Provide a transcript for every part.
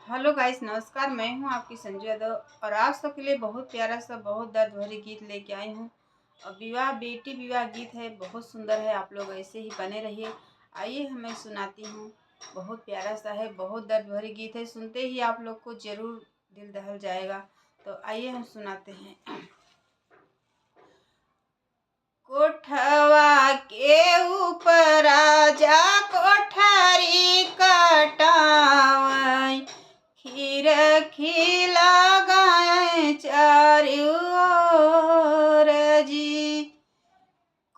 Hello guys, नमस्कार। मैं हूं आपकी संजू यादव और आप सबके लिए बहुत प्यारा सा बहुत दर्द भरी गीत लेके आई हूं। और विवाह बेटी विवाह गीत है, बहुत सुंदर है। आप लोग ऐसे ही बने रहिए। आइए मैं सुनाती हूं। बहुत प्यारा सा है, बहुत दर्द भरी गीत है। सुनते ही आप लोग को जरूर दिल दहल जाएगा। तो आइए हम सुनाते हैं। कोठवा के ऊपर आजा कोठारी कटावई, खीर खिला गाय चारू ओर जी।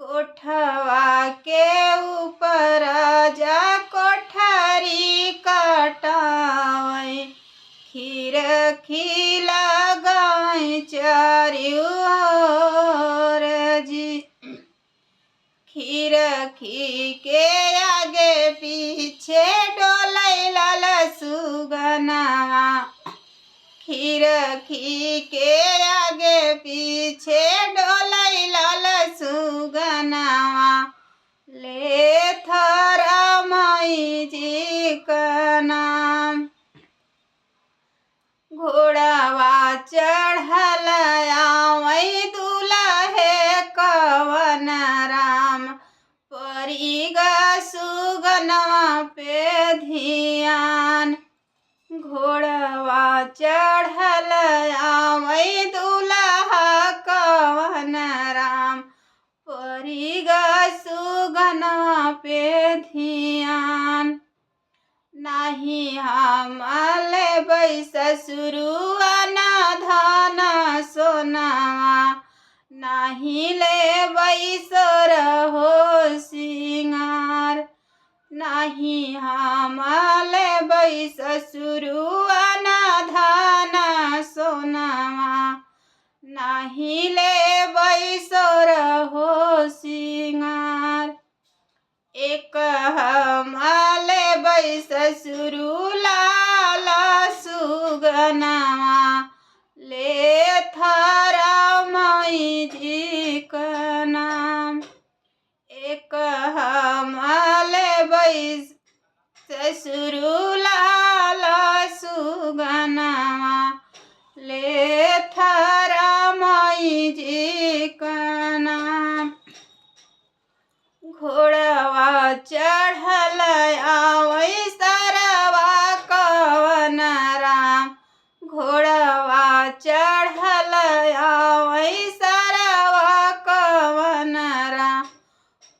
कोठवा के ऊपर आजा कोठारी कटावई, खीर खिला गाय चारू ओर जी। खीर खी के आगे पीछे डोलै लाल सुगनावा, खीर खी के आगे पीछे डोलै लाल सुगनावा। ले थारा माई जी का नाम, घोड़ावा चढ़ल आवै दुल्हे कवन राम, परी ग सुगनवा पे ध्यान। घोड़ावा चढ़ल आवै दुल्हा कवन राम, परी ग सुगनवा पे ध्यान। नाही हम लेबै ससुरुआ ना धन सोनावा, नाही लेबै सोरहो सिंगार। नाही हम लेबै ससुरुआ ना धन सोनावा, नाही लेबै सोरहो सिंगार। एक हम लेबै ससुरु लाल सुगनावा, ले थारा माई जी का नाम। एक हम लेबै ससुरु लाल सुगनावा, ले थारा माई जी का नाम। घोड़वा चढ़ल आवै सरवा कवन राम, घोड़वा चढ़ल आवै सरवा कवन राम।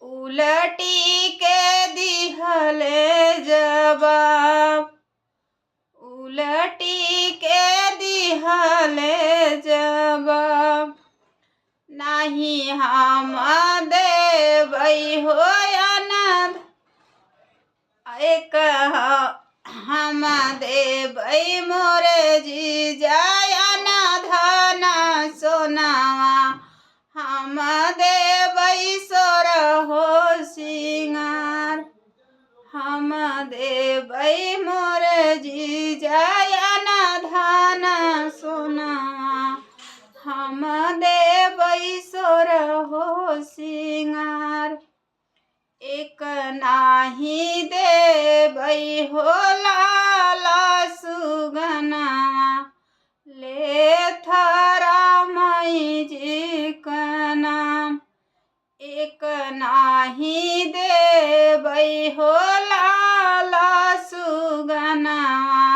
उलटी के दिहले जवाब, उलटी के दिहले जवाब। नाही हम देबै हो अनाथ, एक हम देबै मोरे जीजा अनाधन सोनावा, हम देबै सोरहो सिंगार। हम देबै मोरे जीजा अनाधन सोनावा, हम देबै सोरहो सिंगार। एक नाही देबै हो लाल सुगनावा, ले थारा माई जी का नाम। एक नाही देबै हो लाल सुगनावा,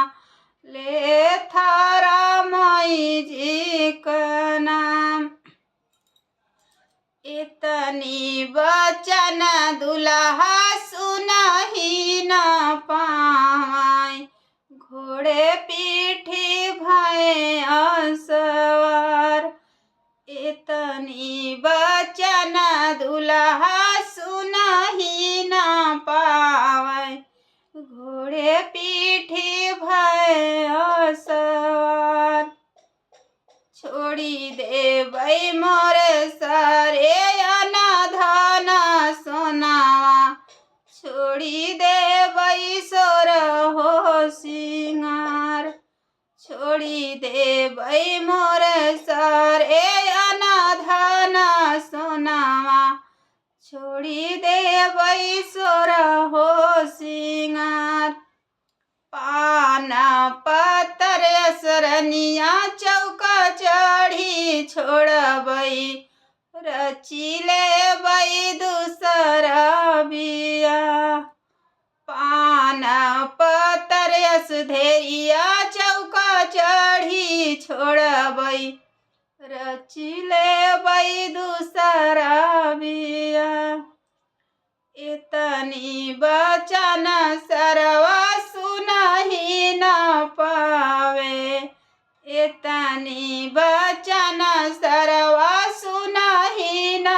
ले थारा माई जी का नाम। इतनी वचन दुल्हा सुनहि न पावै, घोड़े पीठी भय असवार। इतनी वचन दुल्हा सुनहि न पावै, घोड़े पीठी भय असवार। छोड़ी देबै मोरे सारे अनाधन सोनावा, छोड़ी देबै सोरहो सिंगार। छोड़ी देबै मोरे सारे अनाधन सोनावा, छोड़ी देबै सोरहो सिंगार। पान तनिया चौका चढ़ी छोड़बई रचिले बई दूसरा बिया पान पतर यस धेरिया चौका चढ़ी छोड़बई रचिले बई दूसरा बिया इतनी बचन सरवा सुनही न पावे इतनी बचन सरवा सुनही न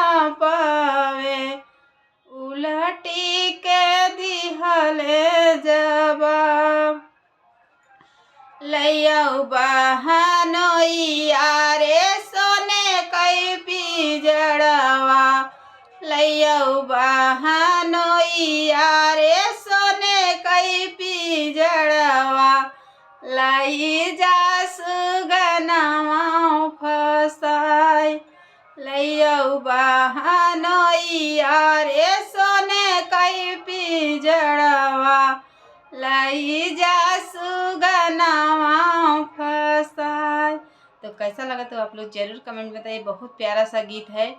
पावे उलटी के दिहले जवाब लइयौ बहनोइया रे सोने कई पिजड़वा लइयौ बहनोइया रे सोने कई पिजड़वा लई जा सुगनवा फसाई लइयौ बहनोइया रे सोने कई पिजड़वा लई जा सुगनवा फसाई। तो कैसा लगा तो आप लोग जरूर कमेंट में बताइए। बहुत प्यारा सा गीत है।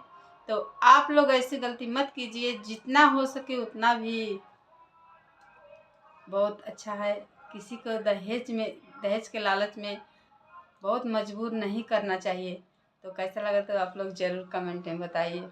तो आप लोग ऐसी गलती मत कीजिए, जितना हो सके उतना भी बहुत अच्छा है। किसी को दहेज के लालच में बहुत मजबूर नहीं करना चाहिए। तो कैसा लगा तो आप लोग ज़रूर कमेंट में बताइए।